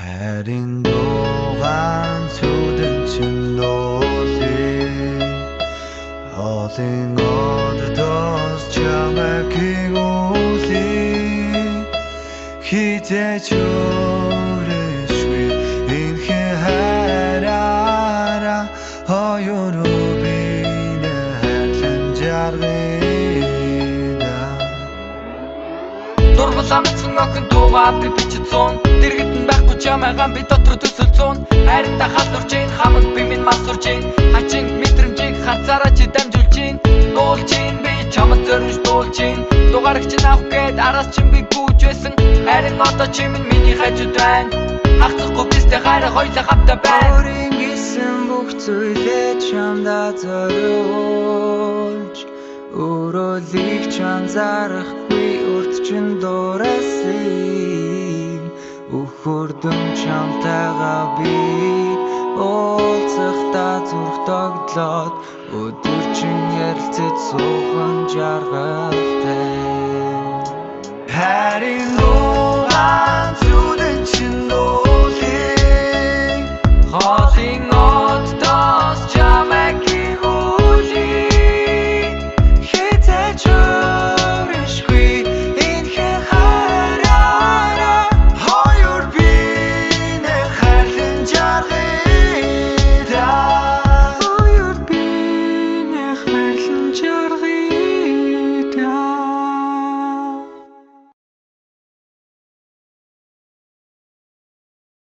Харин дуугаан цүдэн чин дуулын Олон оддоос чамайг гүйгүүлээ Хизээч өөрөшгүй энхэн хайраараа хоёроо бинэ хайрлан жаргана Дургуул амтсан охин дуугаа би бичсэн Дэргэдэн байхгүй чамайгаан би дотор төсөлцөн Хайранда халдурч ийн хамаг би минь масурч ийн Хачин мэдрэмжийг харцаараа чи дамжуулж ийн Дуулж ийн би чамд зориулж дуулж ийн Дугаарч наах гээд араас чин би гүйж байсан Харин одоо чи минь миний хажууд байна Хагцахгүй бистэй хайраа хоёлаа хамтаа байна Өөрийн гисэн бүх зүйлээ чамдаа зориулж Өөрөө лиг чам зарахгүй урд чин дуурайсан Үхөрдөн чамтайгаа би уулзахдаа зүрх тогтлоод Өдөр чин ярилцаж суухан жаргалтай Харин